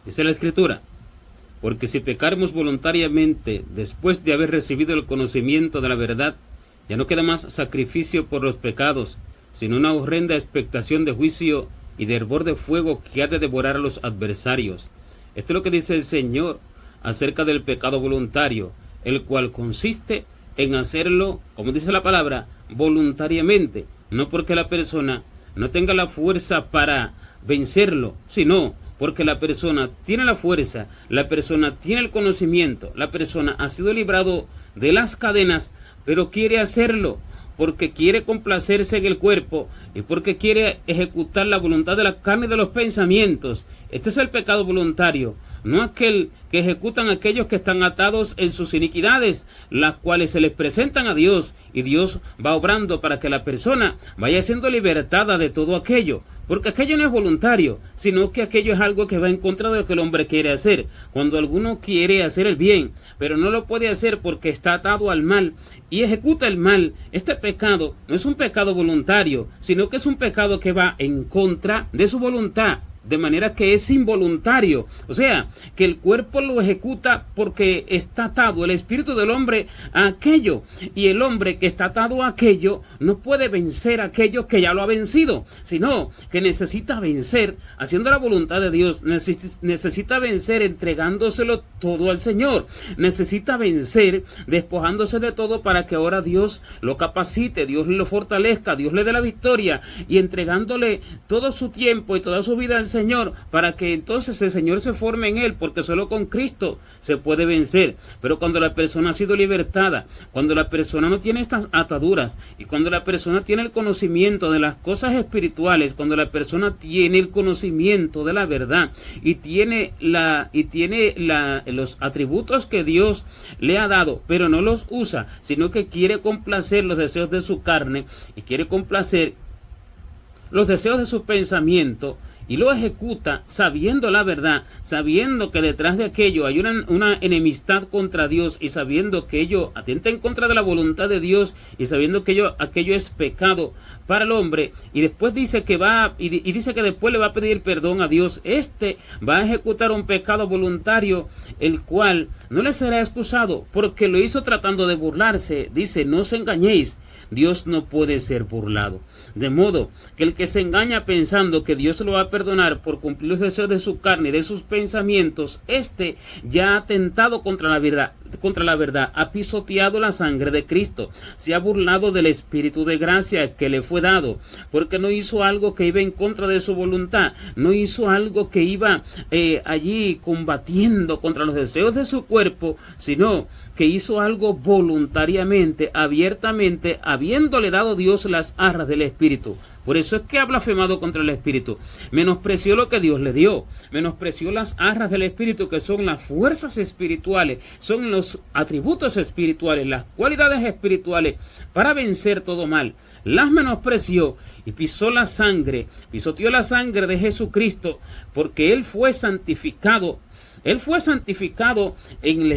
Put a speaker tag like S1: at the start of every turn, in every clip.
S1: Dice la Escritura: porque si pecaremos voluntariamente después de haber recibido el conocimiento de la verdad, ya no queda más sacrificio por los pecados, sino una horrenda expectación de juicio y de hervor de fuego que ha de devorar a los adversarios. Esto es lo que dice el Señor acerca del pecado voluntario, el cual consiste en hacerlo, como dice la palabra, voluntariamente, no porque la persona no tenga la fuerza para vencerlo, sino porque la persona tiene la fuerza, la persona tiene el conocimiento, la persona ha sido librado de las cadenas, pero quiere hacerlo porque quiere complacerse en el cuerpo y porque quiere ejecutar la voluntad de la carne y de los pensamientos. Este es el pecado voluntario, no aquel que ejecutan aquellos que están atados en sus iniquidades, las cuales se les presentan a Dios, y Dios va obrando para que la persona vaya siendo libertada de todo aquello, porque aquello no es voluntario, sino que aquello es algo que va en contra de lo que el hombre quiere hacer. Cuando alguno quiere hacer el bien, pero no lo puede hacer porque está atado al mal y ejecuta el mal, este pecado no es un pecado voluntario, sino que es un pecado que va en contra de su voluntad, de manera que es involuntario, o sea, que el cuerpo lo ejecuta porque está atado el espíritu del hombre a aquello, y el hombre que está atado a aquello no puede vencer a aquello que ya lo ha vencido, sino que necesita vencer haciendo la voluntad de Dios, necesita vencer entregándoselo todo al Señor, necesita vencer despojándose de todo para que ahora Dios lo capacite, Dios lo fortalezca, Dios le dé la victoria, y entregándole todo su tiempo y toda su vida al Señor, para que entonces el Señor se forme en él, porque solo con Cristo se puede vencer. Pero cuando la persona ha sido libertada, cuando la persona no tiene estas ataduras, y cuando la persona tiene el conocimiento de las cosas espirituales, cuando la persona tiene el conocimiento de la verdad y tiene los atributos que Dios le ha dado, pero no los usa, sino que quiere complacer los deseos de su carne y quiere complacer los deseos de su pensamiento, y lo ejecuta sabiendo la verdad, sabiendo que detrás de aquello hay una enemistad contra Dios, y sabiendo que ello atenta en contra de la voluntad de Dios, y sabiendo que aquello es pecado para el hombre, y después dice que dice que después le va a pedir perdón a Dios. Este va a ejecutar un pecado voluntario, el cual no le será excusado, porque lo hizo tratando de burlarse. Dice: no os engañéis, Dios no puede ser burlado. De modo que el que se engaña pensando que Dios lo va a perdonar por cumplir los deseos de su carne y de sus pensamientos, este ya ha atentado contra la verdad, ha pisoteado la sangre de Cristo, se ha burlado del Espíritu de gracia que le fue dado, porque no hizo algo que iba en contra de su voluntad, no hizo algo que iba allí combatiendo contra los deseos de su cuerpo, sino que hizo algo voluntariamente, abiertamente, habiéndole dado Dios las arras del Espíritu. Por eso es que ha blasfemado contra el Espíritu. Menospreció lo que Dios le dio. Menospreció las arras del Espíritu, que son las fuerzas espirituales, son los atributos espirituales, las cualidades espirituales para vencer todo mal. Las menospreció y pisoteó la sangre de Jesucristo, porque Él fue santificado. Él fue santificado en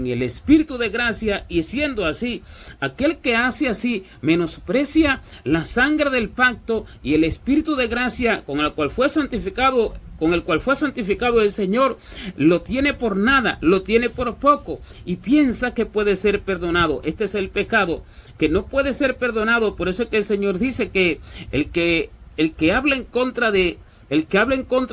S1: el Espíritu de gracia, y siendo así, aquel que hace así menosprecia la sangre del pacto y el Espíritu de gracia con el cual fue santificado el Señor, lo tiene por nada, lo tiene por poco, y piensa que puede ser perdonado. Este es el pecado que no puede ser perdonado. Por eso es que el Señor dice que el que habla en contra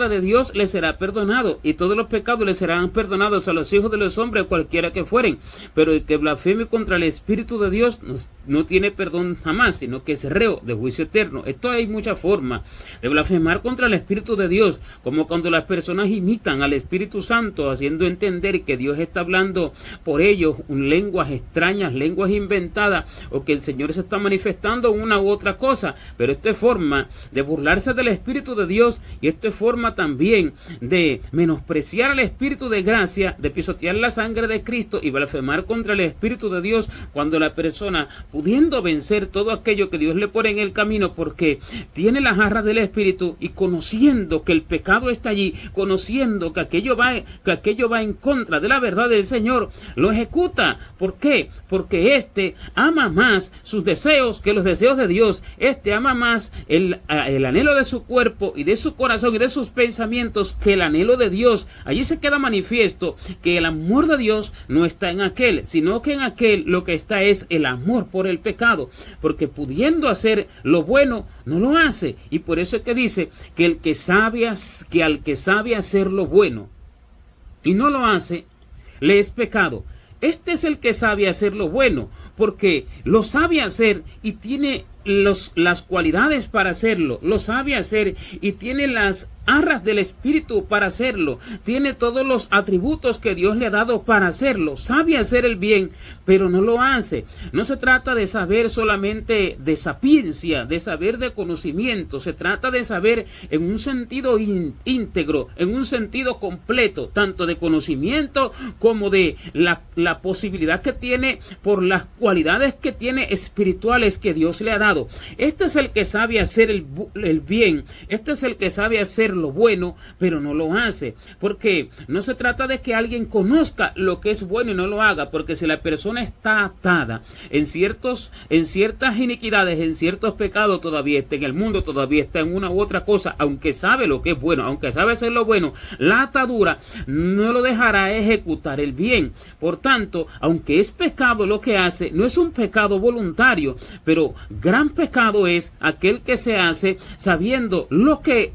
S1: de Dios le será perdonado, y todos los pecados le serán perdonados a los hijos de los hombres, cualquiera que fueren. Pero el que blasfeme contra el Espíritu de Dios no tiene perdón jamás, sino que es reo de juicio eterno. Esto hay muchas formas de blasfemar contra el Espíritu de Dios, como cuando las personas imitan al Espíritu Santo, haciendo entender que Dios está hablando por ellos lenguas extrañas, lenguas inventadas, o que el Señor se está manifestando una u otra cosa. Pero esto es forma de burlarse del Espíritu de Dios, y esto es forma también de menospreciar al Espíritu de gracia, de pisotear la sangre de Cristo y blasfemar contra el Espíritu de Dios, cuando la persona pudiendo vencer todo aquello que Dios le pone en el camino, porque tiene las garras del Espíritu y conociendo que el pecado está allí, conociendo que aquello va en contra de la verdad del Señor, lo ejecuta. ¿Por qué? Porque éste ama más sus deseos que los deseos de Dios. Éste ama más el anhelo de su cuerpo y de su corazón y de sus pensamientos que el anhelo de Dios. Allí se queda manifiesto que el amor de Dios no está en aquel, sino que en aquel lo que está es el amor por el pecado, porque pudiendo hacer lo bueno, no lo hace. Y por eso es que dice que al que sabe hacer lo bueno y no lo hace, le es pecado. Este es el que sabe hacer lo bueno, porque lo sabe hacer y tiene las cualidades para hacerlo, lo sabe hacer y tiene las arras del Espíritu para hacerlo, tiene todos los atributos que Dios le ha dado para hacerlo, sabe hacer el bien, pero no lo hace. No se trata de saber solamente de sapiencia, de saber de conocimiento, se trata de saber en un sentido íntegro, en un sentido completo, tanto de conocimiento como de la posibilidad que tiene por las cualidades que tiene espirituales que Dios le ha dado. Este es el que sabe hacer el bien, este es el que sabe hacer lo bueno, pero no lo hace, porque no se trata de que alguien conozca lo que es bueno y no lo haga, porque si la persona está atada en ciertas iniquidades, en ciertos pecados, todavía está en el mundo, todavía está en una u otra cosa, aunque sabe lo que es bueno, aunque sabe hacer lo bueno, la atadura no lo dejará ejecutar el bien. Por tanto, aunque es pecado lo que hace, no es un pecado voluntario, pero gran pecado es aquel que se hace sabiendo lo que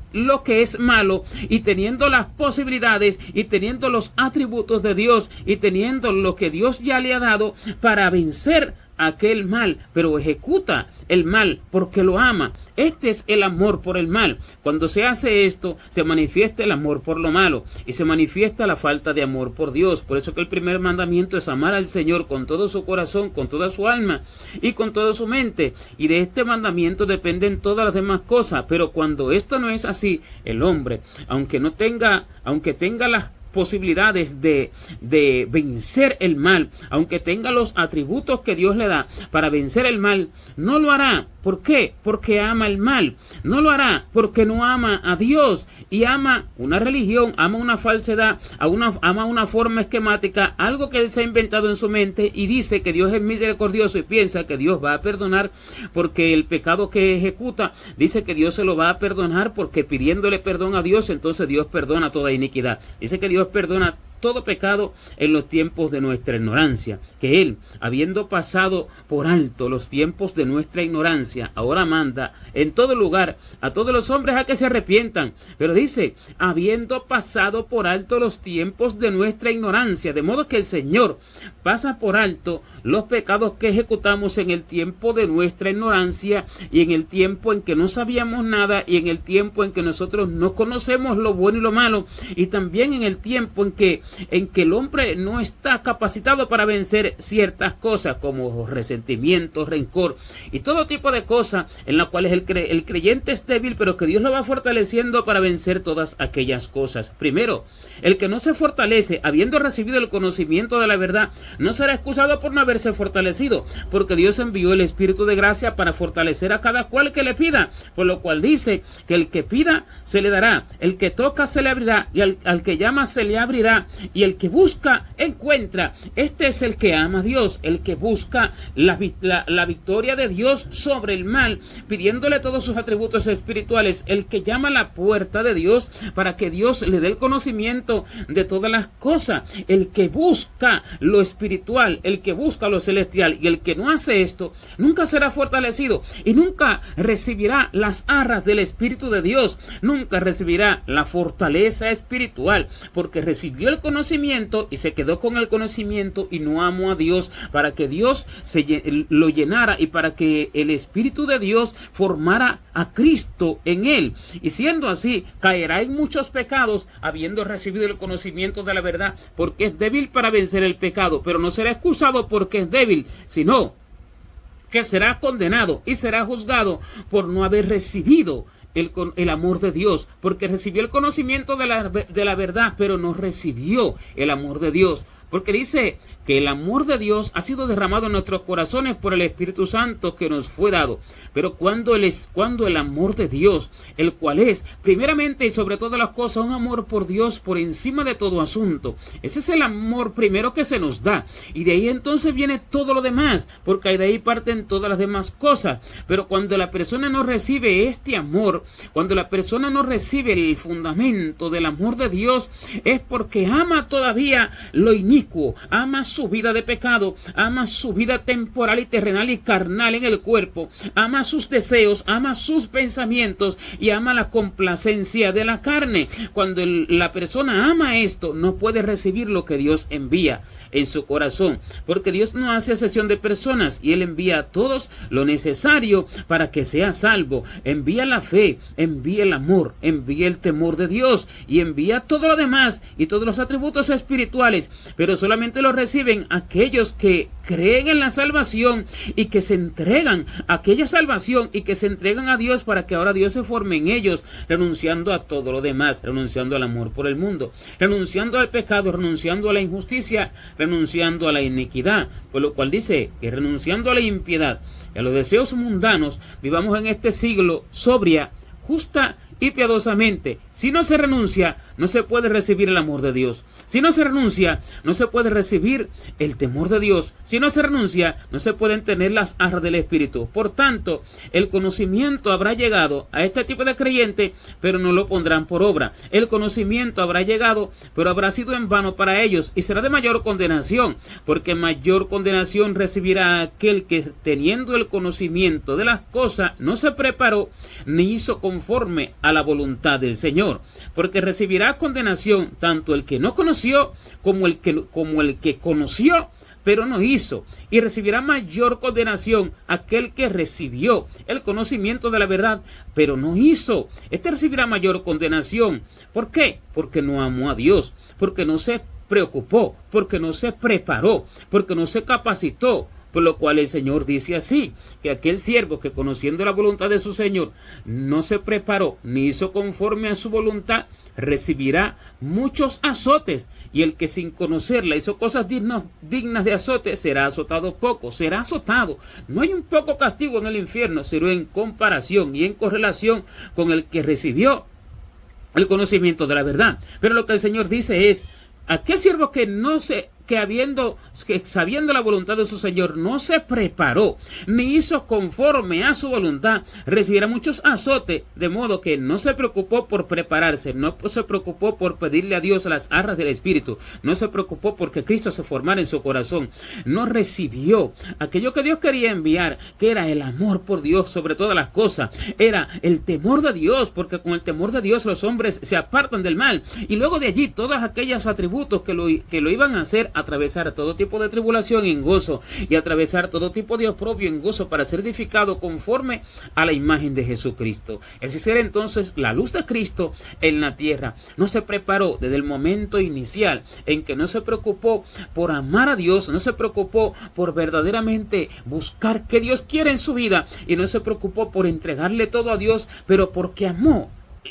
S1: es malo y teniendo las posibilidades y teniendo los atributos de Dios y teniendo lo que Dios ya le ha dado para vencer aquel mal, pero ejecuta el mal porque lo ama. Este es el amor por el mal. Cuando se hace esto, se manifiesta el amor por lo malo y se manifiesta la falta de amor por Dios. Por eso que el primer mandamiento es amar al Señor con todo su corazón, con toda su alma y con toda su mente. Y de este mandamiento dependen todas las demás cosas. Pero cuando esto no es así, el hombre, aunque tenga las posibilidades de vencer el mal, aunque tenga los atributos que Dios le da para vencer el mal, no lo hará. ¿Por qué? Porque ama el mal. No lo hará porque no ama a Dios y ama una religión, ama una falsedad, ama una forma esquemática, algo que él se ha inventado en su mente y dice que Dios es misericordioso y piensa que Dios va a perdonar porque el pecado que ejecuta, dice que Dios se lo va a perdonar porque pidiéndole perdón a Dios, entonces Dios perdona toda iniquidad. Dice que Dios perdona todo pecado en los tiempos de nuestra ignorancia, que Él, habiendo pasado por alto los tiempos de nuestra ignorancia, ahora manda en todo lugar a todos los hombres a que se arrepientan, pero dice, habiendo pasado por alto los tiempos de nuestra ignorancia, de modo que el Señor pasa por alto los pecados que ejecutamos en el tiempo de nuestra ignorancia y en el tiempo en que no sabíamos nada y en el tiempo en que nosotros no conocemos lo bueno y lo malo y también en el tiempo en que el hombre no está capacitado para vencer ciertas cosas como resentimiento, rencor y todo tipo de cosas en las cuales el creyente es débil, pero que Dios lo va fortaleciendo para vencer todas aquellas cosas. Primero, el que no se fortalece habiendo recibido el conocimiento de la verdad no será excusado por no haberse fortalecido, porque Dios envió el Espíritu de gracia para fortalecer a cada cual que le pida, por lo cual dice que el que pida se le dará, el que toca se le abrirá y al que llama se le abrirá y el que busca encuentra. Este es el que ama a Dios, el que busca la victoria de Dios sobre el mal, pidiéndole todos sus atributos espirituales, el que llama a la puerta de Dios para que Dios le dé el conocimiento de todas las cosas, el que busca lo espiritual, el que busca lo celestial, y el que no hace esto nunca será fortalecido y nunca recibirá las arras del Espíritu de Dios, nunca recibirá la fortaleza espiritual, porque recibió el conocimiento y se quedó con el conocimiento y no amó a Dios para que Dios lo llenara y para que el Espíritu de Dios formara a Cristo en él, y siendo así caerá en muchos pecados habiendo recibido el conocimiento de la verdad, porque es débil para vencer el pecado, pero no será excusado porque es débil, sino que será condenado y será juzgado por no haber recibido el amor de Dios, porque recibió el conocimiento de la verdad, pero no recibió el amor de Dios. Porque dice que el amor de Dios ha sido derramado en nuestros corazones por el Espíritu Santo que nos fue dado. Pero cuando el amor de Dios, el cual es primeramente y sobre todas las cosas un amor por Dios por encima de todo asunto, ese es el amor primero que se nos da. Y de ahí entonces viene todo lo demás, porque de ahí parten todas las demás cosas. Pero cuando la persona no recibe este amor, cuando la persona no recibe el fundamento del amor de Dios, es porque ama todavía lo inicuo, ama su vida de pecado, ama su vida temporal y terrenal y carnal en el cuerpo, ama sus deseos, ama sus pensamientos y ama la complacencia de la carne. Cuando la persona ama esto, no puede recibir lo que Dios envía en su corazón, porque Dios no hace excepción de personas y Él envía a todos lo necesario para que sea salvo. Envía la fe, envía el amor, envía el temor de Dios y envía todo lo demás y todos los atributos espirituales, pero solamente lo reciben aquellos que creen en la salvación y que se entregan a aquella salvación y que se entregan a Dios para que ahora Dios se forme en ellos, renunciando a todo lo demás, renunciando al amor por el mundo, renunciando al pecado, renunciando a la injusticia, renunciando a la iniquidad, por lo cual dice que renunciando a la impiedad y a los deseos mundanos, vivamos en este siglo sobria, justa y piadosamente. Si no se renuncia, no se puede recibir el amor de Dios. Si no se renuncia, no se puede recibir el temor de Dios. Si no se renuncia, no se pueden tener las arras del Espíritu. Por tanto, el conocimiento habrá llegado a este tipo de creyente, pero no lo pondrán por obra. El conocimiento habrá llegado, pero habrá sido en vano para ellos y será de mayor condenación, porque mayor condenación recibirá aquel que, teniendo el conocimiento de las cosas, no se preparó ni hizo conforme a la voluntad del Señor, porque recibirá condenación tanto el que no conoció como el que conoció pero no hizo, y recibirá mayor condenación aquel que recibió el conocimiento de la verdad pero no hizo. Este recibirá mayor condenación. ¿Por qué? Porque no amó a Dios, porque no se preocupó, porque no se preparó, porque no se capacitó. Por lo cual el Señor dice así, que aquel siervo que conociendo la voluntad de su Señor no se preparó ni hizo conforme a su voluntad, recibirá muchos azotes, y el que sin conocerla hizo cosas dignas de azote será azotado poco, será azotado. No hay un poco castigo en el infierno, sino en comparación y en correlación con el que recibió el conocimiento de la verdad. Pero lo que el Señor dice es, aquel siervo que sabiendo la voluntad de su Señor no se preparó ni hizo conforme a su voluntad, recibirá muchos azotes, de modo que no se preocupó por prepararse, no se preocupó por pedirle a Dios las arras del Espíritu, no se preocupó porque Cristo se formara en su corazón, no recibió aquello que Dios quería enviar, que era el amor por Dios sobre todas las cosas, era el temor de Dios, porque con el temor de Dios los hombres se apartan del mal, y luego de allí todos aquellos atributos que lo iban a hacer atravesar todo tipo de tribulación en gozo y atravesar todo tipo de oprobio en gozo para ser edificado conforme a la imagen de Jesucristo. Ese será entonces la luz de Cristo en la tierra. No se preparó desde el momento inicial en que no se preocupó por amar a Dios, no se preocupó por verdaderamente buscar qué Dios quiere en su vida y no se preocupó por entregarle todo a Dios, pero porque amó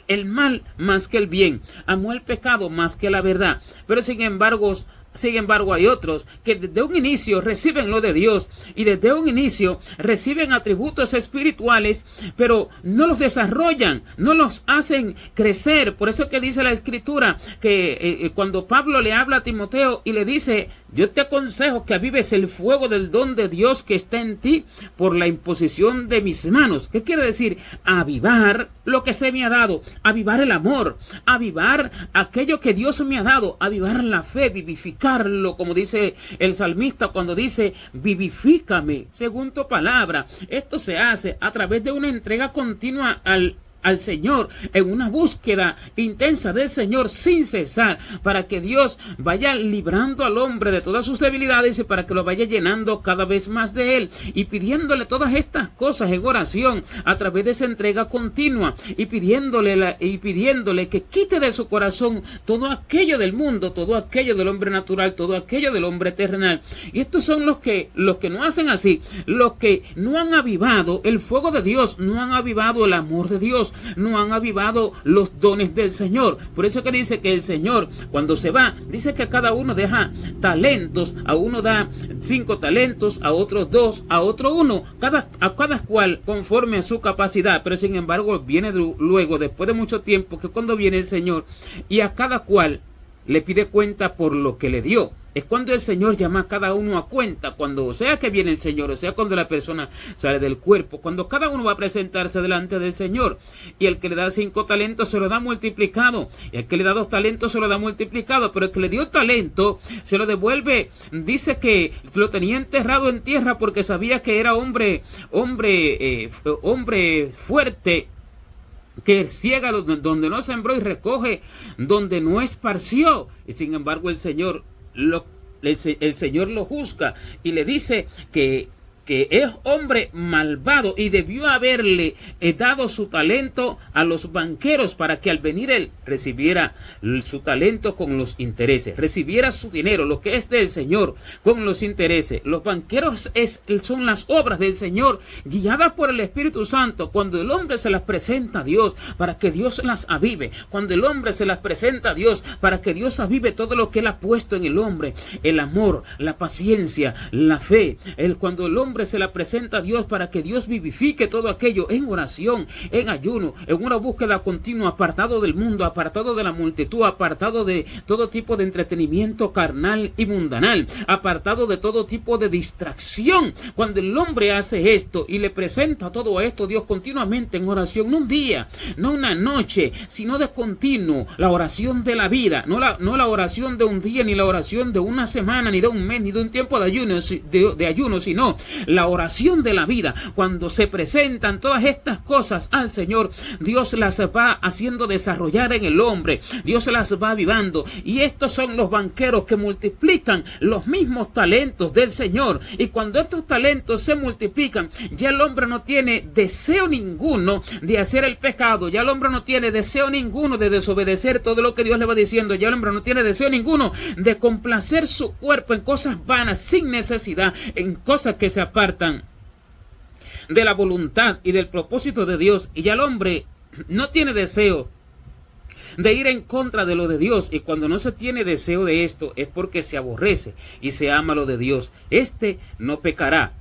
S1: el mal más que el bien, amó el pecado más que la verdad. Pero sin embargo hay otros que desde un inicio reciben lo de Dios y desde un inicio reciben atributos espirituales, pero no los desarrollan, no los hacen crecer. Por eso que dice la Escritura que cuando Pablo le habla a Timoteo y le dice, yo te aconsejo que avives el fuego del don de Dios que está en ti por la imposición de mis manos. ¿Qué quiere decir? Avivar lo que se me ha dado, avivar el amor, avivar aquello que Dios me ha dado, avivar la fe, vivificarlo, como dice el salmista cuando dice, vivifícame según tu palabra. Esto se hace a través de una entrega continua al Señor, en una búsqueda intensa del Señor sin cesar, para que Dios vaya librando al hombre de todas sus debilidades y para que lo vaya llenando cada vez más de Él, y pidiéndole todas estas cosas en oración a través de esa entrega continua, y pidiéndole que quite de su corazón todo aquello del mundo, todo aquello del hombre natural, todo aquello del hombre terrenal. Y estos son los que no hacen así, los que no han avivado el fuego de Dios, no han avivado el amor de Dios, no han avivado los dones del Señor. Por eso que dice que el Señor, cuando se va, dice que a cada uno deja talentos. A uno da 5 talentos, a otros 2, a otro 1, a cada cual conforme a su capacidad. Pero sin embargo viene luego, después de mucho tiempo, que cuando viene el Señor y a cada cual le pide cuenta por lo que le dio. Es cuando el Señor llama a cada uno a cuenta, cuando sea que viene el Señor, o sea cuando la persona sale del cuerpo, cuando cada uno va a presentarse delante del Señor. Y el que le da 5 talentos se lo da multiplicado, y el que le da 2 talentos se lo da multiplicado, pero el que le dio talento se lo devuelve. Dice que lo tenía enterrado en tierra porque sabía que era hombre fuerte, que ciega donde no sembró y recoge donde no esparció. Y sin embargo el Señor lo juzga y le dice que es hombre malvado y debió haberle dado su talento a los banqueros para que al venir él recibiera su talento con los intereses, recibiera su dinero, lo que es del Señor, con los intereses. Los banqueros son las obras del Señor guiadas por el Espíritu Santo. Cuando el hombre se las presenta a Dios para que Dios las avive, cuando el hombre se las presenta a Dios para que Dios avive todo lo que él ha puesto en el hombre, el amor, la paciencia, la fe, cuando el hombre se la presenta a Dios para que Dios vivifique todo aquello en oración, en ayuno, en una búsqueda continua, apartado del mundo, apartado de la multitud, apartado de todo tipo de entretenimiento carnal y mundanal, apartado de todo tipo de distracción. Cuando el hombre hace esto y le presenta todo esto a Dios continuamente en oración, no un día, no una noche, sino de continuo, la oración de la vida, no la oración de un día, ni la oración de una semana, ni de un mes, ni de un tiempo de ayuno, sino la oración de la vida. Cuando se presentan todas estas cosas al Señor, Dios las va haciendo desarrollar en el hombre, Dios las va avivando, y estos son los banqueros que multiplican los mismos talentos del Señor. Y cuando estos talentos se multiplican, ya el hombre no tiene deseo ninguno de hacer el pecado, ya el hombre no tiene deseo ninguno de desobedecer todo lo que Dios le va diciendo, ya el hombre no tiene deseo ninguno de complacer su cuerpo en cosas vanas, sin necesidad, en cosas que se apartan de la voluntad y del propósito de Dios. Y ya el hombre no tiene deseo de ir en contra de lo de Dios, y cuando no se tiene deseo de esto es porque se aborrece y se ama lo de Dios. No pecará,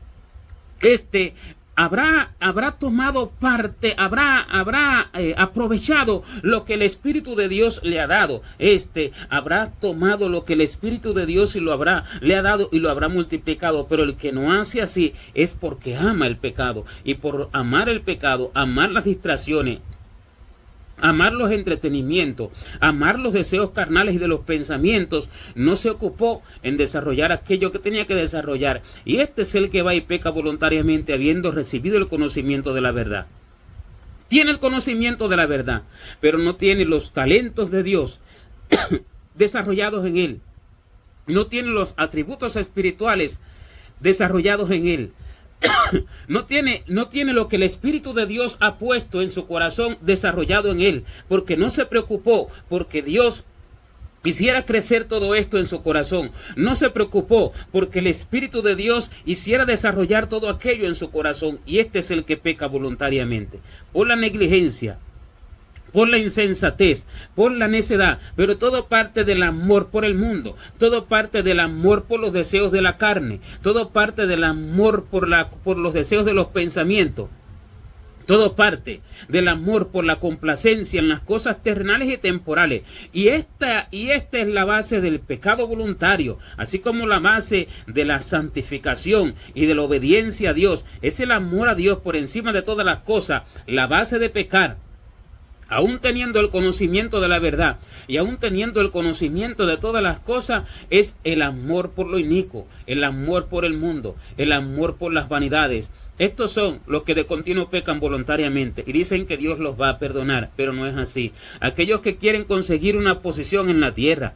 S1: habrá tomado parte, habrá aprovechado lo que el Espíritu de Dios le ha dado. Habrá tomado lo que el Espíritu de Dios le ha dado y lo habrá multiplicado. Pero el que no hace así es porque ama el pecado, y por amar el pecado, amar las distracciones, amar los entretenimientos, amar los deseos carnales y de los pensamientos, no se ocupó en desarrollar aquello que tenía que desarrollar. Y este es el que va y peca voluntariamente, habiendo recibido el conocimiento de la verdad. Tiene el conocimiento de la verdad, pero no tiene los talentos de Dios desarrollados en él. No tiene los atributos espirituales desarrollados en él. No tiene lo que el Espíritu de Dios ha puesto en su corazón desarrollado en él, porque no se preocupó porque Dios hiciera crecer todo esto en su corazón. No se preocupó porque el Espíritu de Dios hiciera desarrollar todo aquello en su corazón. Y este es el que peca voluntariamente, por la negligencia, por la insensatez, por la necedad, pero todo parte del amor por el mundo, todo parte del amor por los deseos de la carne, todo parte del amor por los deseos de los pensamientos, todo parte del amor por la complacencia en las cosas terrenales y temporales. Y esta es la base del pecado voluntario, así como la base de la santificación y de la obediencia a Dios. Es el amor a Dios por encima de todas las cosas, la base de pecar. Aún teniendo el conocimiento de la verdad y aún teniendo el conocimiento de todas las cosas, es el amor por lo inicuo, el amor por el mundo, el amor por las vanidades. Estos son los que de continuo pecan voluntariamente y dicen que Dios los va a perdonar, pero no es así. Aquellos que quieren conseguir una posición en la tierra,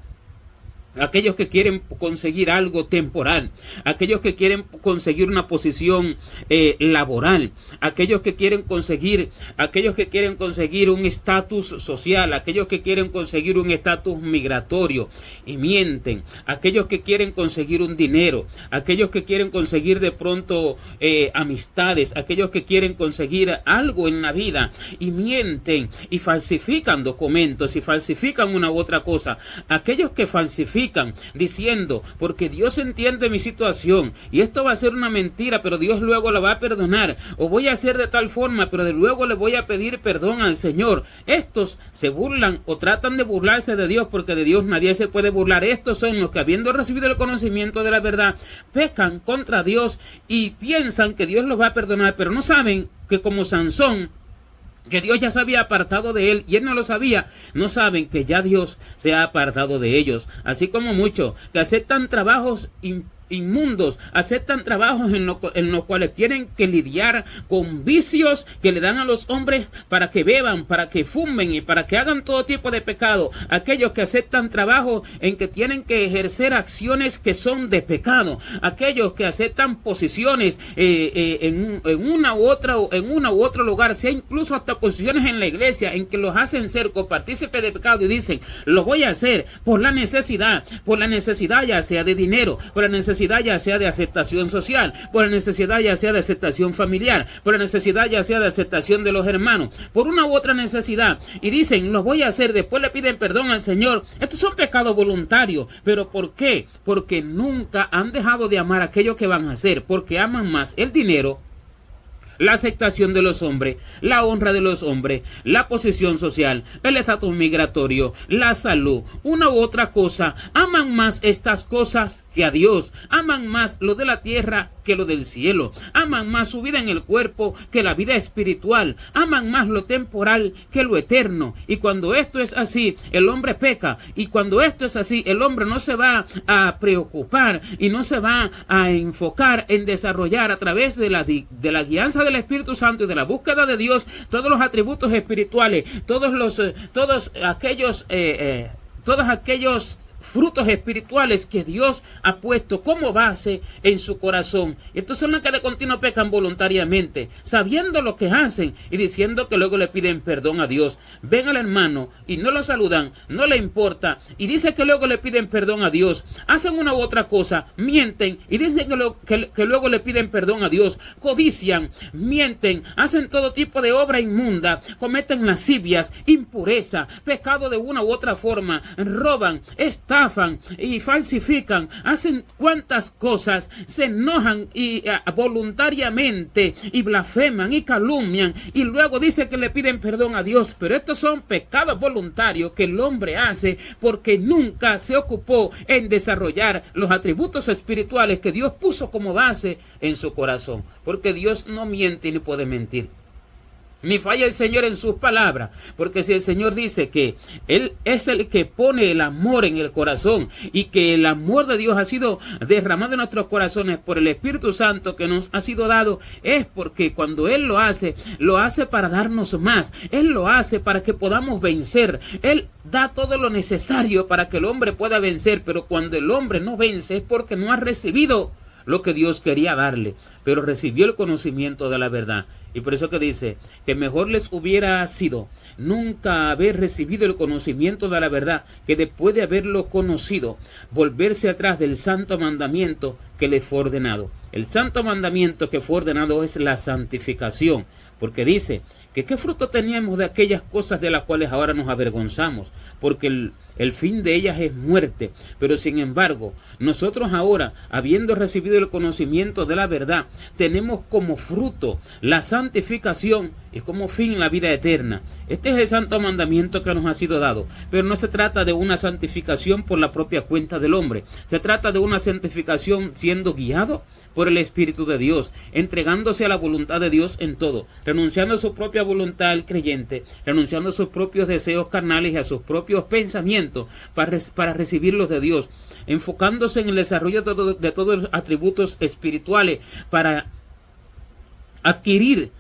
S1: aquellos que quieren conseguir algo temporal, aquellos que quieren conseguir una posición laboral, aquellos que quieren conseguir un estatus social, aquellos que quieren conseguir un estatus migratorio y mienten, aquellos que quieren conseguir un dinero, aquellos que quieren conseguir de pronto amistades, aquellos que quieren conseguir algo en la vida y mienten y falsifican documentos y falsifican una u otra cosa, aquellos que falsifican diciendo, porque Dios entiende mi situación y esto va a ser una mentira, pero Dios luego la va a perdonar, o voy a hacer de tal forma, pero de luego le voy a pedir perdón al Señor. Estos se burlan o tratan de burlarse de Dios, porque de Dios nadie se puede burlar. Estos son los que, habiendo recibido el conocimiento de la verdad, pecan contra Dios y piensan que Dios los va a perdonar, pero no saben que, como Sansón, que Dios ya se había apartado de él y él no lo sabía. No saben que ya Dios se ha apartado de ellos, así como muchos que aceptan trabajos inmundos, aceptan trabajos en los cuales tienen que lidiar con vicios que le dan a los hombres para que beban, para que fumen y para que hagan todo tipo de pecado. Aquellos que aceptan trabajos en que tienen que ejercer acciones que son de pecado, aquellos que aceptan posiciones en una u otro lugar, sea incluso hasta posiciones en la iglesia, en que los hacen ser copartícipes de pecado y dicen, lo voy a hacer por la necesidad ya sea de dinero, por la necesidad ya sea de aceptación social, por la necesidad ya sea de aceptación familiar, por la necesidad ya sea de aceptación de los hermanos, por una u otra necesidad, y dicen, lo voy a hacer, después le piden perdón al Señor. Estos son pecados voluntarios. ¿Pero por qué? Porque nunca han dejado de amar aquello que van a hacer, porque aman más el dinero, la aceptación de los hombres, la honra de los hombres, la posición social, el estatus migratorio, la salud, una u otra cosa. Aman más estas cosas que a Dios. Aman más lo de la tierra que lo del cielo. Aman más su vida en el cuerpo que la vida espiritual. Aman más lo temporal que lo eterno. Y cuando esto es así, el hombre peca. Y cuando esto es así, el hombre no se va a preocupar y no se va a enfocar en desarrollar a través de la guianza del Espíritu Santo y de la búsqueda de Dios todos los atributos espirituales, todos aquellos frutos espirituales que Dios ha puesto como base en su corazón. Estos son los que de continuo pecan voluntariamente, sabiendo lo que hacen y diciendo que luego le piden perdón a Dios. Ven al hermano y no lo saludan, no le importa, y dice que luego le piden perdón a Dios. Hacen una u otra cosa, mienten y dicen que luego le piden perdón a Dios. Codician, mienten, hacen todo tipo de obra inmunda, cometen lascivias, impureza, pecado de una u otra forma, roban, estafan y falsifican, hacen cuantas cosas, se enojan y voluntariamente y blasfeman y calumnian y luego dice que le piden perdón a Dios. Pero estos son pecados voluntarios que el hombre hace porque nunca se ocupó en desarrollar los atributos espirituales que Dios puso como base en su corazón, porque Dios no miente ni puede mentir. Ni falla el Señor en sus palabras, porque si el Señor dice que Él es el que pone el amor en el corazón y que el amor de Dios ha sido derramado en nuestros corazones por el Espíritu Santo que nos ha sido dado, es porque cuando Él lo hace para darnos más. Él lo hace para que podamos vencer. Él da todo lo necesario para que el hombre pueda vencer, pero cuando el hombre no vence es porque no ha recibido lo que Dios quería darle, pero recibió el conocimiento de la verdad. Y por eso que dice que mejor les hubiera sido nunca haber recibido el conocimiento de la verdad, que después de haberlo conocido, volverse atrás del santo mandamiento que les fue ordenado. El santo mandamiento que fue ordenado es la santificación, porque dice que qué fruto teníamos de aquellas cosas de las cuales ahora nos avergonzamos, porque el fin de ellas es muerte. Pero sin embargo, nosotros ahora, habiendo recibido el conocimiento de la verdad, tenemos como fruto la santificación y como fin la vida eterna. Este es el santo mandamiento que nos ha sido dado, pero no se trata de una santificación por la propia cuenta del hombre. Se trata de una santificación siendo guiado por el Espíritu de Dios, entregándose a la voluntad de Dios en todo, renunciando a su propia voluntad el creyente, renunciando a sus propios deseos carnales y a sus propios pensamientos para recibirlos de Dios, enfocándose en el desarrollo de todos los atributos espirituales para adquirir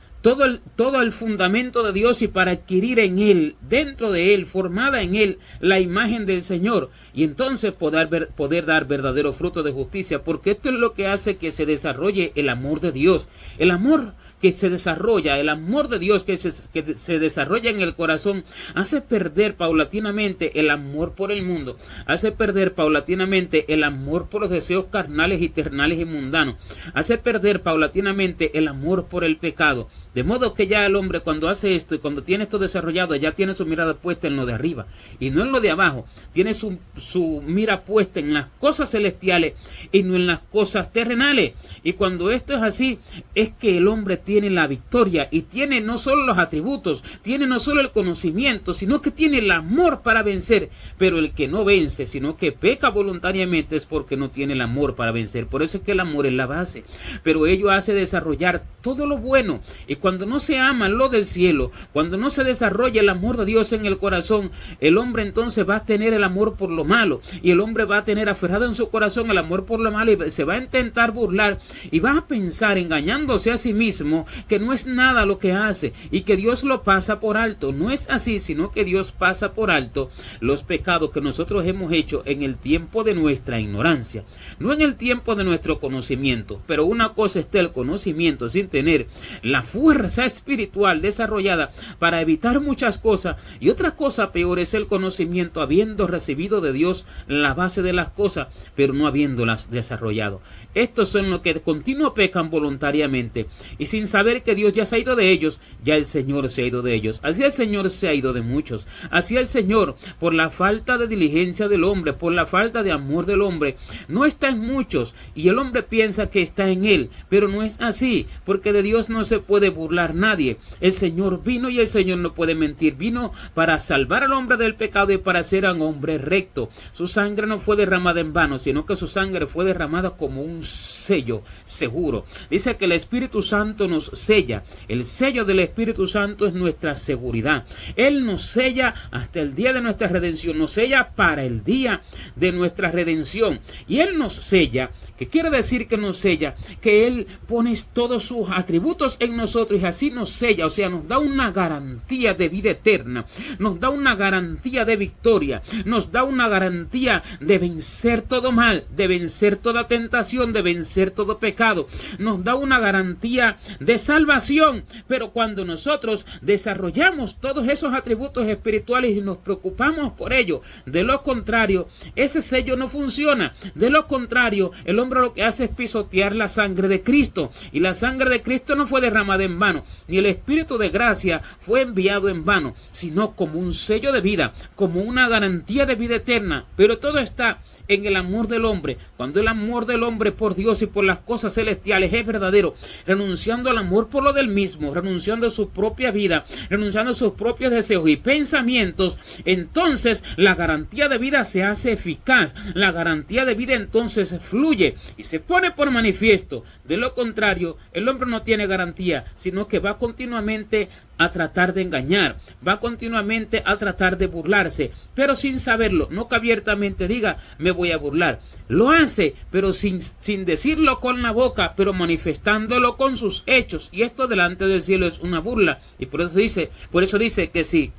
S1: todo el fundamento de Dios y para adquirir en Él, dentro de Él, formada en Él, la imagen del Señor, y entonces poder dar verdadero fruto de justicia, porque esto es lo que hace que se desarrolle el amor de Dios, el amor que se desarrolla, el amor de Dios que se desarrolla en el corazón, hace perder paulatinamente el amor por el mundo, hace perder paulatinamente el amor por los deseos carnales y terrenales y mundanos, hace perder paulatinamente el amor por el pecado, de modo que ya el hombre cuando hace esto y cuando tiene esto desarrollado, ya tiene su mirada puesta en lo de arriba y no en lo de abajo, tiene su mira puesta en las cosas celestiales y no en las cosas terrenales, y cuando esto es así, es que el hombre tiene la victoria y tiene no solo los atributos, tiene no solo el conocimiento, sino que tiene el amor para vencer. Pero el que no vence, sino que peca voluntariamente, es porque no tiene el amor para vencer. Por eso es que el amor es la base, pero ello hace desarrollar todo lo bueno, y cuando no se ama lo del cielo, cuando no se desarrolla el amor de Dios en el corazón, el hombre entonces va a tener el amor por lo malo, y el hombre va a tener aferrado en su corazón el amor por lo malo, y se va a intentar burlar y va a pensar, engañándose a sí mismo, que no es nada lo que hace y que Dios lo pasa por alto. No es así, sino que Dios pasa por alto los pecados que nosotros hemos hecho en el tiempo de nuestra ignorancia, no en el tiempo de nuestro conocimiento. Pero una cosa está el conocimiento sin tener la fuerza espiritual desarrollada para evitar muchas cosas, y otra cosa peor es el conocimiento habiendo recibido de Dios la base de las cosas, pero no habiéndolas desarrollado. Estos son los que de continuo pecan voluntariamente y sin saber que Dios ya se ha ido de ellos, ya el Señor se ha ido de ellos. Así el Señor se ha ido de muchos. Así el Señor, por la falta de diligencia del hombre, por la falta de amor del hombre, no está en muchos, y el hombre piensa que está en él, pero no es así, porque de Dios no se puede burlar nadie. El Señor vino y el Señor no puede mentir. Vino para salvar al hombre del pecado y para ser un hombre recto. Su sangre no fue derramada en vano, sino que su sangre fue derramada como un sello seguro. Dice que el Espíritu Santo nos sella. El sello del Espíritu Santo es nuestra seguridad. Él nos sella hasta el día de nuestra redención, nos sella para el día de nuestra redención. Y Él nos sella, que quiere decir que nos sella, que Él pone todos sus atributos en nosotros y así nos sella, o sea, nos da una garantía de vida eterna, nos da una garantía de victoria, nos da una garantía de vencer todo mal, de vencer toda tentación, de vencer todo pecado, nos da una garantía de salvación. Pero cuando nosotros desarrollamos todos esos atributos espirituales y nos preocupamos por ello, de lo contrario, ese sello no funciona. De lo contrario, el hombre lo que hace es pisotear la sangre de Cristo, y la sangre de Cristo no fue derramada en vano, ni el Espíritu de gracia fue enviado en vano, sino como un sello de vida, como una garantía de vida eterna. Pero todo está en el amor del hombre. Cuando el amor del hombre por Dios y por las cosas celestiales es verdadero, renunciando al amor por lo del mismo, renunciando a su propia vida, renunciando a sus propios deseos y pensamientos, entonces la garantía de vida se hace eficaz, la garantía de vida entonces fluye y se pone por manifiesto. De lo contrario, el hombre no tiene garantía, sino que va continuamente a tratar de engañar, va continuamente a tratar de burlarse, pero sin saberlo, no que abiertamente diga me voy a burlar, lo hace, pero sin decirlo con la boca, pero manifestándolo con sus hechos, y esto delante del cielo es una burla. Y por eso dice que si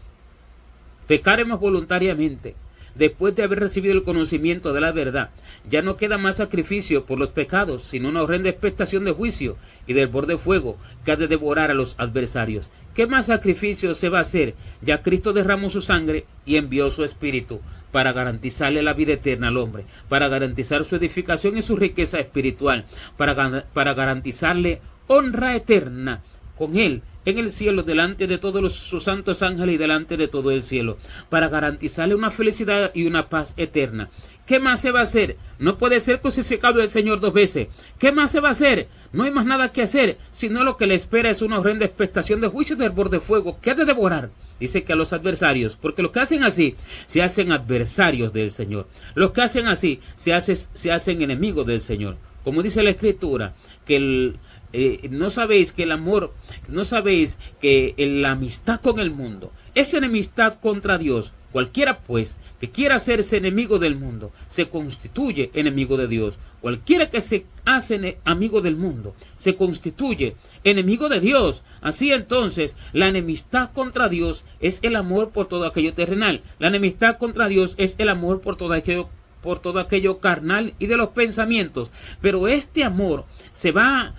S1: pecaremos voluntariamente, después de haber recibido el conocimiento de la verdad, ya no queda más sacrificio por los pecados, sino una horrenda expectación de juicio y del borde de fuego que ha de devorar a los adversarios. ¿Qué más sacrificio se va a hacer? Ya Cristo derramó su sangre y envió su Espíritu para garantizarle la vida eterna al hombre, para garantizar su edificación y su riqueza espiritual, para garantizarle honra eterna con Él en el cielo, delante de todos sus santos ángeles y delante de todo el cielo, para garantizarle una felicidad y una paz eterna. ¿Qué más se va a hacer? No puede ser crucificado el Señor 2 veces. ¿Qué más se va a hacer? No hay más nada que hacer, sino lo que le espera es una horrenda expectación de juicio del borde de fuego que ha de devorar. Dice que a los adversarios, porque los que hacen así se hacen adversarios del Señor. Los que hacen así se hacen enemigos del Señor. Como dice la Escritura, que no sabéis que el amor, no sabéis que la amistad con el mundo es enemistad contra Dios. Cualquiera pues que quiera hacerse enemigo del mundo se constituye enemigo de Dios. Cualquiera que se hace amigo del mundo se constituye enemigo de Dios. Así entonces, la enemistad contra Dios es el amor por todo aquello terrenal. La enemistad contra Dios es el amor por todo aquello carnal y de los pensamientos. Pero este amor se va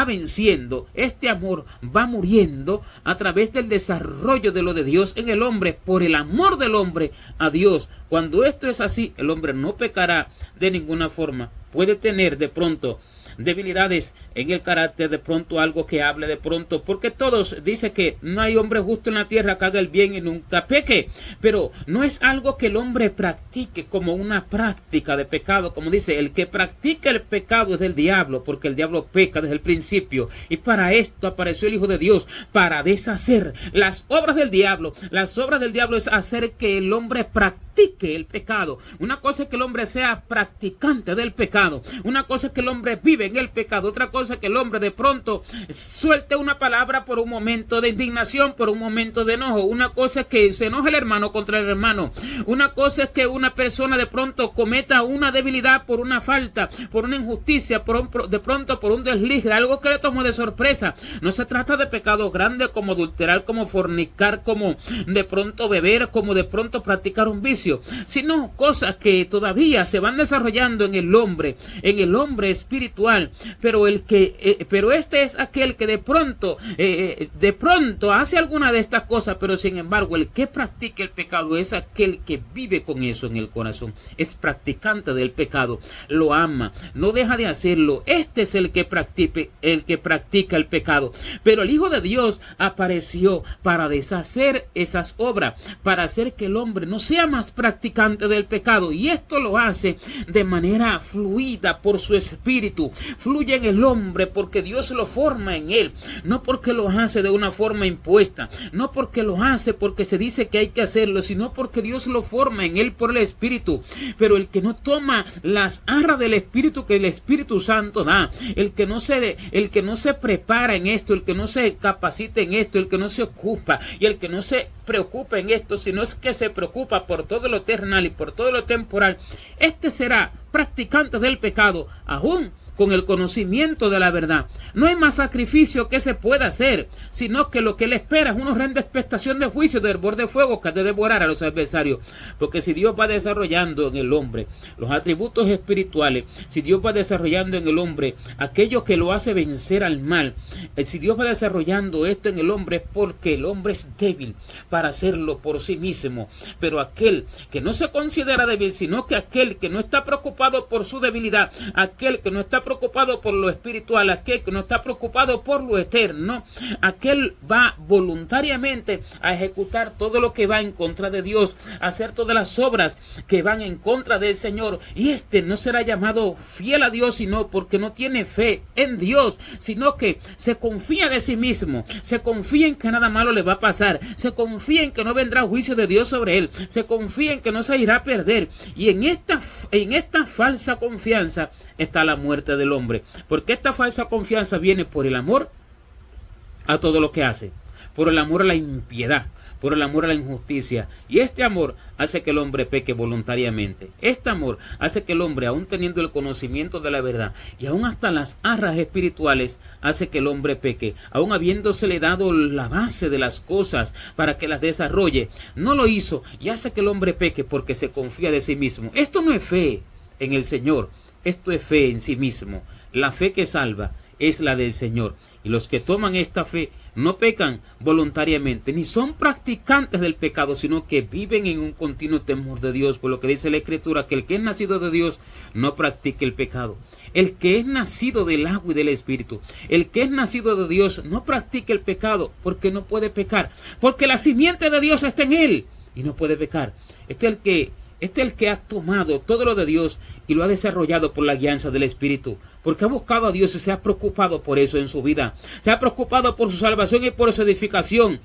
S1: venciendo, este amor va muriendo a través del desarrollo de lo de Dios en el hombre, por el amor del hombre a Dios. Cuando esto es así, el hombre no pecará de ninguna forma. Puede tener de pronto debilidades en el carácter, de pronto algo que hable, de pronto, porque todos dice que no hay hombre justo en la tierra que haga el bien y nunca peque, pero no es algo que el hombre practique como una práctica de pecado, como dice, el que practica el pecado es del diablo, porque el diablo peca desde el principio, y para esto apareció el Hijo de Dios, para deshacer las obras del diablo. Las obras del diablo es hacer que el hombre practique el pecado. Una cosa es que el hombre sea practicante del pecado, una cosa es que el hombre vive en el pecado, otra cosa es que el hombre de pronto suelte una palabra por un momento de indignación, por un momento de enojo. Una cosa es que se enoje el hermano contra el hermano, una cosa es que una persona de pronto cometa una debilidad por una falta, por una injusticia, de pronto por un desliz, algo que le tomó de sorpresa. No se trata de pecado grande como adulterar, como fornicar, como de pronto beber, como de pronto practicar un vicio, sino cosas que todavía se van desarrollando en el hombre espiritual. Pero este es aquel que de pronto hace alguna de estas cosas, pero sin embargo el que practica el pecado es aquel que vive con eso en el corazón, es practicante del pecado, lo ama, no deja de hacerlo. Este es el que practica el pecado. Pero el Hijo de Dios apareció para deshacer esas obras, para hacer que el hombre no sea más practicante del pecado, y esto lo hace de manera fluida por su espíritu. Fluye en el hombre porque Dios lo forma en él, no porque lo hace de una forma impuesta, no porque lo hace porque se dice que hay que hacerlo, sino porque Dios lo forma en él por el Espíritu. Pero el que no toma las arras del Espíritu que el Espíritu Santo da, el que no se prepara en esto, el que no se capacita en esto, el que no se ocupa y el que no se preocupa en esto, sino es que se preocupa por todo lo terrenal y por todo lo temporal, este será practicante del pecado, aún con el conocimiento de la verdad. No hay más sacrificio que se pueda hacer, sino que lo que le espera es una horrenda expectación de juicio, de hervor de fuego que ha de devorar a los adversarios. Porque si Dios va desarrollando en el hombre los atributos espirituales, si Dios va desarrollando en el hombre aquello que lo hace vencer al mal, si Dios va desarrollando esto en el hombre es porque el hombre es débil para hacerlo por sí mismo. Pero aquel que no se considera débil, sino que aquel que no está preocupado por su debilidad, aquel que no está preocupado por lo espiritual, aquel que no está preocupado por lo eterno, aquel va voluntariamente a ejecutar todo lo que va en contra de Dios, a hacer todas las obras que van en contra del Señor, y este no será llamado fiel a Dios, sino porque no tiene fe en Dios, sino que se confía de sí mismo, se confía en que nada malo le va a pasar, se confía en que no vendrá juicio de Dios sobre él, se confía en que no se irá a perder, y en esta falsa confianza está la muerte del hombre, porque esta falsa confianza viene por el amor a todo lo que hace, por el amor a la impiedad, por el amor a la injusticia, y este amor hace que el hombre peque voluntariamente. Este amor hace que el hombre, aún teniendo el conocimiento de la verdad y aún hasta las arras espirituales, hace que el hombre peque, aún habiéndosele dado la base de las cosas para que las desarrolle, no lo hizo y hace que el hombre peque porque se confía de sí mismo. Esto no es fe en el Señor, esto es fe en sí mismo. La fe que salva es la del Señor, y los que toman esta fe no pecan voluntariamente, ni son practicantes del pecado, sino que viven en un continuo temor de Dios, por lo que dice la Escritura, que el que es nacido de Dios no practique el pecado. El que es nacido del agua y del Espíritu, el que es nacido de Dios no practique el pecado, porque no puede pecar, porque la simiente de Dios está en él y no puede pecar. Este es el que ha tomado todo lo de Dios y lo ha desarrollado por la guianza del Espíritu, porque ha buscado a Dios y se ha preocupado por eso en su vida. Se ha preocupado por su salvación y por su edificación.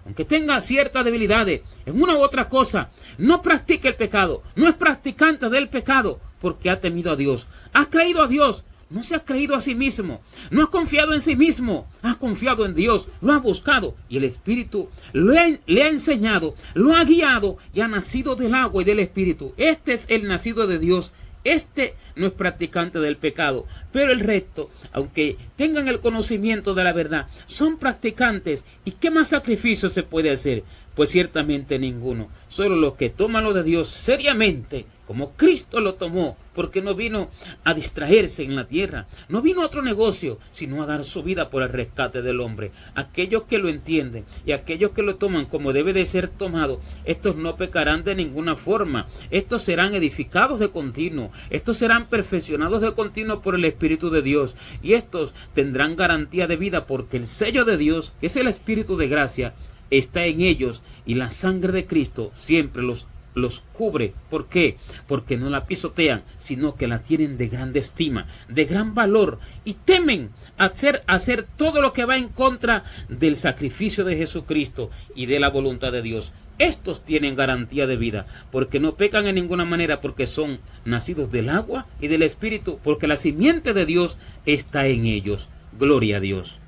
S1: Aunque tenga ciertas debilidades en una u otra cosa, no practica el pecado, no es practicante del pecado, porque ha temido a Dios, ha creído a Dios, no se ha creído a sí mismo, no ha confiado en sí mismo, ha confiado en Dios, lo ha buscado y el Espíritu le ha enseñado, lo ha guiado y ha nacido del agua y del Espíritu. Este es el nacido de Dios. Este no es practicante del pecado, pero el resto, aunque tengan el conocimiento de la verdad, son practicantes. ¿Y qué más sacrificio se puede hacer? Pues ciertamente ninguno. Solo los que toman lo de Dios seriamente, como Cristo lo tomó, porque no vino a distraerse en la tierra, no vino a otro negocio, sino a dar su vida por el rescate del hombre. Aquellos que lo entienden y aquellos que lo toman como debe de ser tomado, estos no pecarán de ninguna forma. Estos serán edificados de continuo, estos serán perfeccionados de continuo por el Espíritu de Dios, y estos tendrán garantía de vida porque el sello de Dios, que es el Espíritu de gracia, está en ellos, y la sangre de Cristo siempre los cubre. ¿Por qué? Porque no la pisotean, sino que la tienen de grande estima, de gran valor, y temen hacer todo lo que va en contra del sacrificio de Jesucristo y de la voluntad de Dios. Estos tienen garantía de vida, porque no pecan en ninguna manera, porque son nacidos del agua y del Espíritu, porque la simiente de Dios está en ellos. Gloria a Dios.